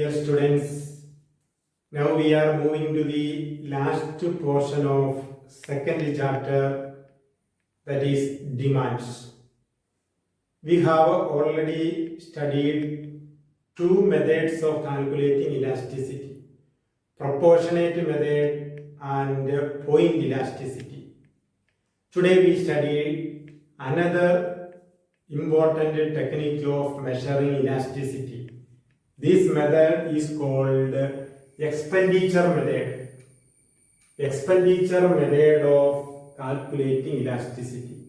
dear students. Now we are moving to the last portion of second chapter, that is demands. We have already studied two methods of calculating elasticity, proportionate method and point elasticity. Today we study another important technique of measuring elasticity. This method is called expenditure method. Expenditure method of calculating elasticity.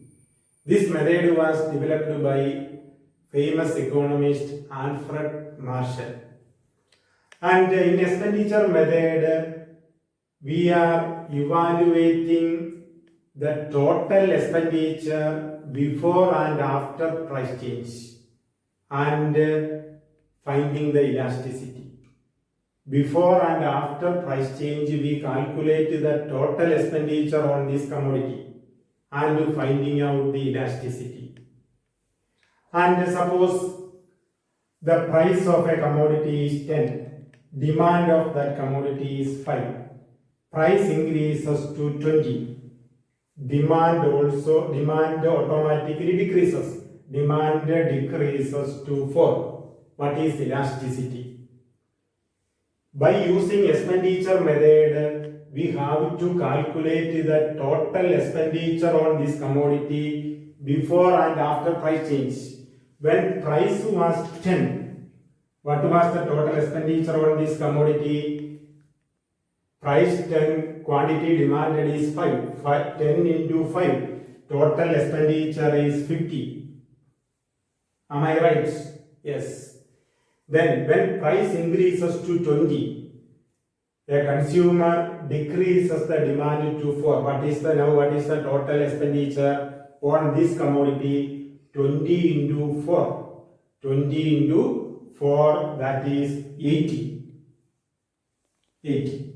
This method was developed by famous economist Alfred Marshall. And in expenditure method, we are evaluating the total expenditure before and after price change and finding the elasticity. Before and after price change, we calculate the total expenditure on this commodity and finding out the elasticity. And suppose the price of a commodity is 10, demand of that commodity is 5. Price increases to 20. Demand automatically decreases. Demand decreases to 4. What is elasticity? By using expenditure method, we have to calculate the total expenditure on this commodity before and after price change. When price was 10, what was the total expenditure on this commodity? Price 10, quantity demanded is 5. 10 into 5, total expenditure is 50. Am I right? Yes. Then when price increases to 20, the consumer decreases the demand to 4. What is the total expenditure on this commodity? 20 into 4. 20 into 4, that is 80. 80.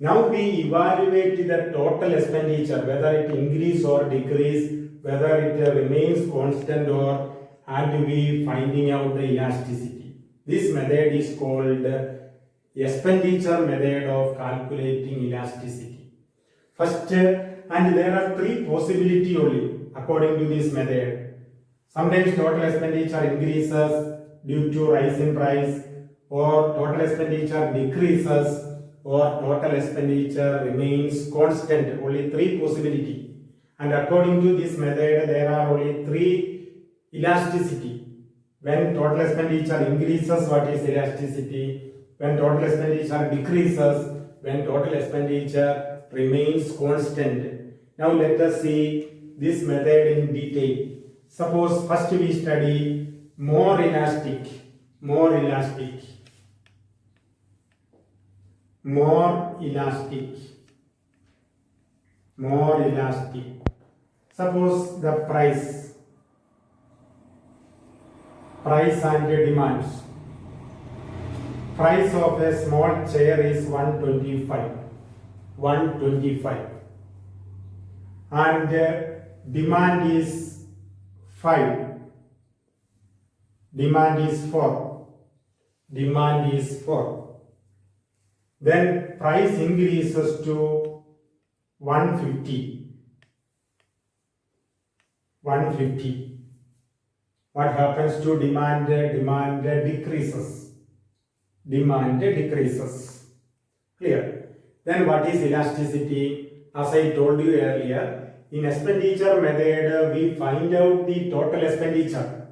Now we evaluate the total expenditure, whether it increase or decrease, whether it remains constant and we finding out the elasticity. This method is called expenditure method of calculating elasticity. First, and there are three possibilities only according to this method. Sometimes total expenditure increases due to rise in price, or total expenditure decreases, or total expenditure remains constant. Only three possibilities. And according to this method, there are only three elasticity. When total expenditure increases, what is elasticity? When total expenditure decreases, when total expenditure remains constant. Now let us see this method in detail. Suppose first we study more elastic. Suppose the price and demands. Price of a small chair is 125. And demand is 5. Demand is 4. Then price increases to 150. What happens to demand? Demand decreases. Clear? Then what is elasticity? As I told you earlier, in expenditure method, we find out the total expenditure.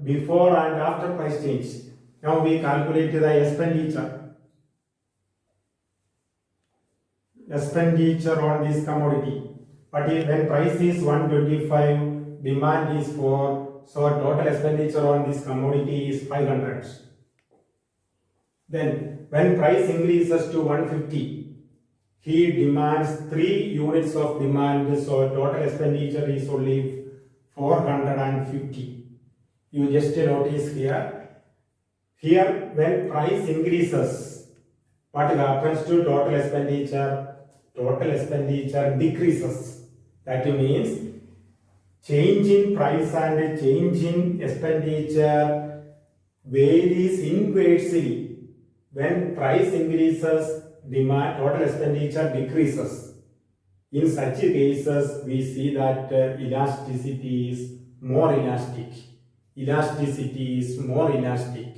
Before and after price change. Now we calculate the expenditure on this commodity. But when price is 125, demand is 4, so total expenditure on this commodity is 500. Then when price increases to 150, he demands 3 units of demand, so total expenditure is only 450. You just notice here when price increases, what happens to total expenditure? Total expenditure decreases. That means change in price and change in expenditure varies inversely. When price increases, demand total expenditure decreases. In such cases, we see that elasticity is more elastic. Elasticity is more elastic.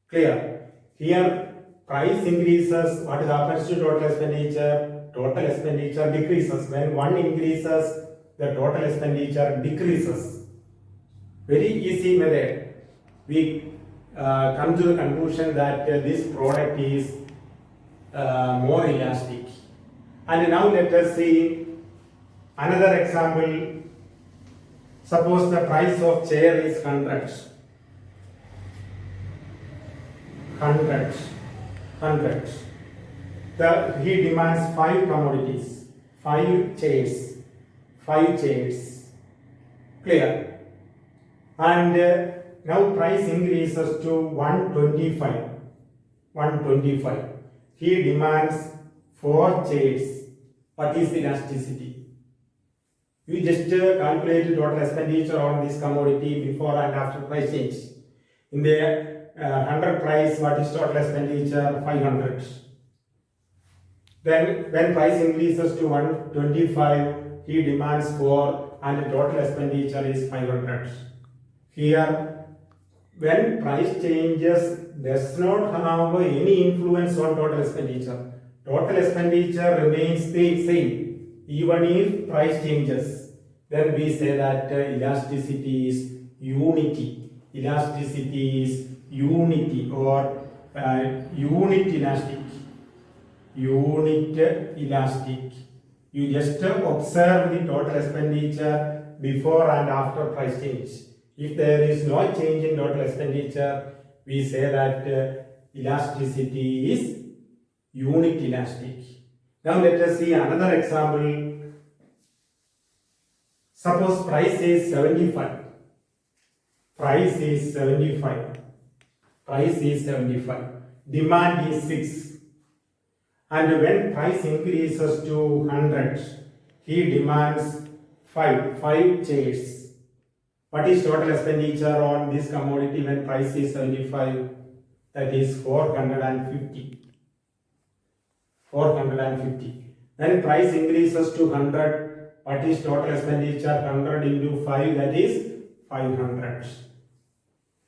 Clear? Here, price increases, what happens to total expenditure? Total expenditure decreases. When one increases, the total expenditure decreases. Very easy method. We come to the conclusion that this product is more elastic. And now let us see another example. Suppose the price of chair is 100. He demands 5 commodities, 5 chairs. Clear? And now price increases to 125. He demands 4 chairs. What is the elasticity? You just calculate total expenditure on this commodity before and after price change. In the 100 price, what is total expenditure? 500. Then when price increases to 125, he demands 4 and the total expenditure is 500. Here, when price changes does not have any influence on total expenditure. Total expenditure remains the same even if price changes. Then we say that elasticity is unity. Elasticity is unity or unit elastic. Unit elastic. You just observe the total expenditure before and after price change. If there is no change in total expenditure, we say that elasticity is unit elastic. Now let us see another example. Suppose price is 75. Price is 75. Demand is 6. And when price increases to 100, he demands 5 chairs. What is total expenditure on this commodity when price is 75? That is 450. When price increases to 100, what is total expenditure? 100 into 5, that is 500.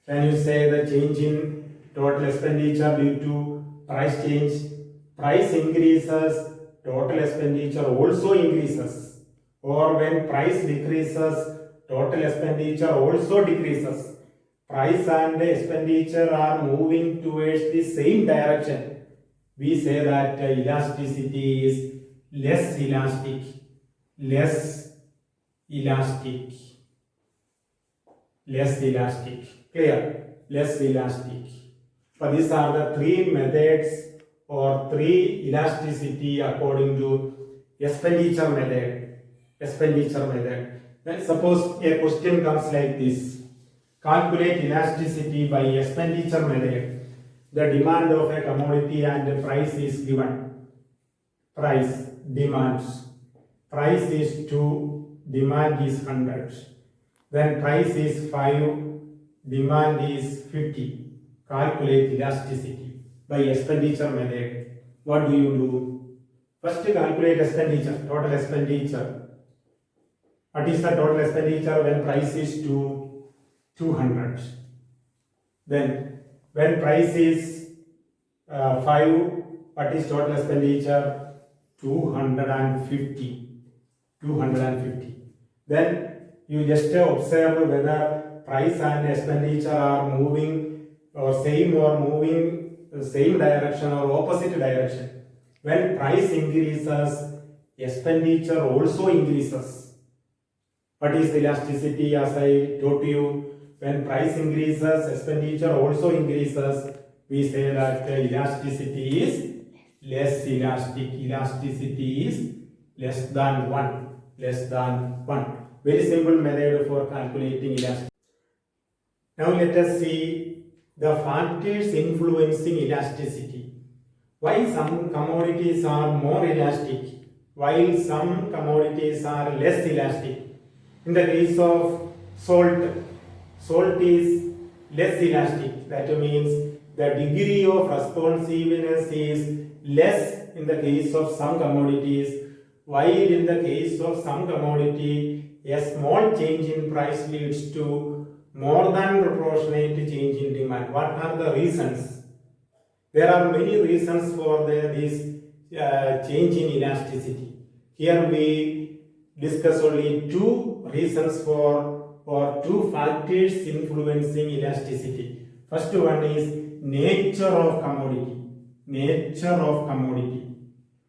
Can you say the change in total expenditure due to price change? Price increases, total expenditure also increases. Or when price decreases, total expenditure also decreases. Price and expenditure are moving towards the same direction. We say that elasticity is less elastic. Clear? Less elastic. So these are the 3 methods or 3 elasticity according to expenditure method. Then suppose a question comes like this. Calculate elasticity by expenditure method. The demand of a commodity and the price is given. Price, demands. Price is 2, demand is 100. Then price is 5, demand is 50. Calculate elasticity by expenditure method. What do? First calculate expenditure, total expenditure. What is the total expenditure when price is 200? Then when price is 5, what is total expenditure? 250. Then you just observe whether price and expenditure are moving same direction or opposite direction. When price increases, expenditure also increases. What is the elasticity? As I told you, when price increases, expenditure also increases. We say that elasticity is less elastic. Elasticity is less than 1. Very simple method for calculating elasticity. Now let us see the factors influencing elasticity. Why some commodities are more elastic while some commodities are less elastic. In the case of salt is less elastic. That means the degree of responsiveness is less in the case of some commodities, while in the case of some commodity, a small change in price leads to more than proportionate change in demand. What are the reasons? There are many reasons for this change in elasticity. Here we discuss only two reasons for or two factors influencing elasticity. First one is nature of commodity. Nature of commodity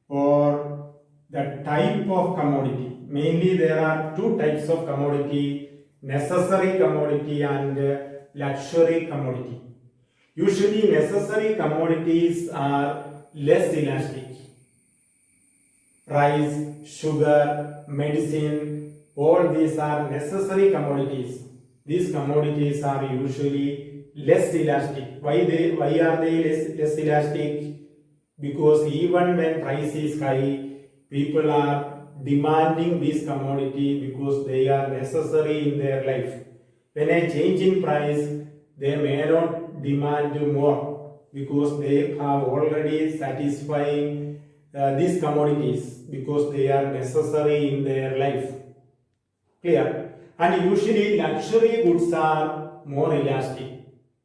or the type of commodity. Mainly there are two types of commodity, necessary commodity and luxury commodity. Usually necessary commodities are less elastic. Rice, sugar, medicine, all these are necessary commodities. These commodities are usually less elastic. Why are they less elastic? Because even when price is high, people are demanding this commodity because they are necessary in their life. When a change in price, they may not demand more because they have already satisfying these commodities because they are necessary in their life. Clear? And usually luxury goods are more elastic.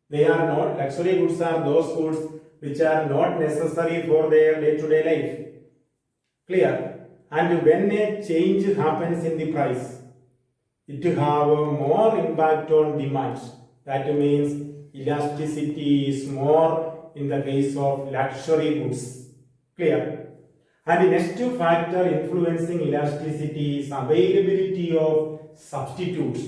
They are not, luxury goods are those goods which are not necessary for their day-to-day life. Clear? And when a change happens in the price, it have a more impact on demand. That means elasticity is more in the case of luxury goods. Clear? And the next factor influencing elasticity is availability of substitutes.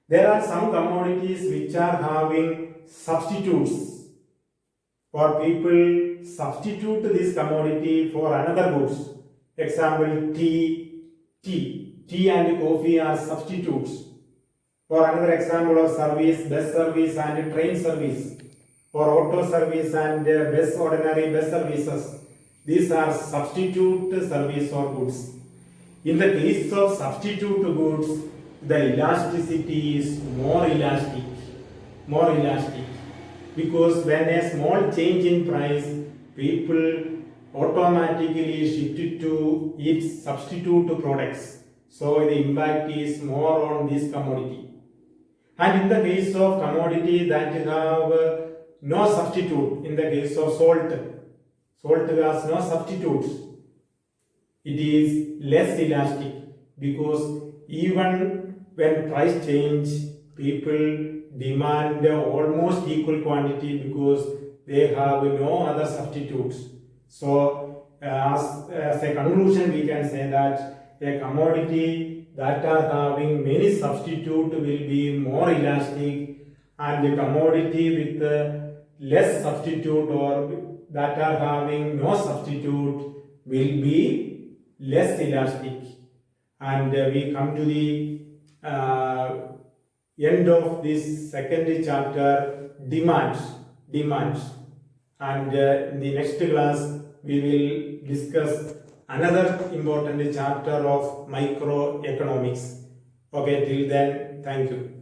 There are some commodities which are having substitutes, or people substitute this commodity for another goods. Example, tea and coffee are substitutes. For another example of service, bus service and train service, or auto service and ordinary bus services. These are substitute service or goods. In the case of substitute goods, the elasticity is more elastic. Because when a small change in price, people automatically shift to its substitute products. So the impact is more on this commodity. And in the case of commodity that have no substitute, in the case of salt has no substitutes, it is less elastic because even when price change, people demand almost equal quantity because they have no other substitutes. So as a conclusion we can say that a commodity that are having many substitutes will be more elastic, and a commodity with less substitute or that are having no substitute will be less elastic. And we come to the end of this second chapter, demands. And in the next class we will discuss another important chapter of microeconomics. Okay, till then, thank you.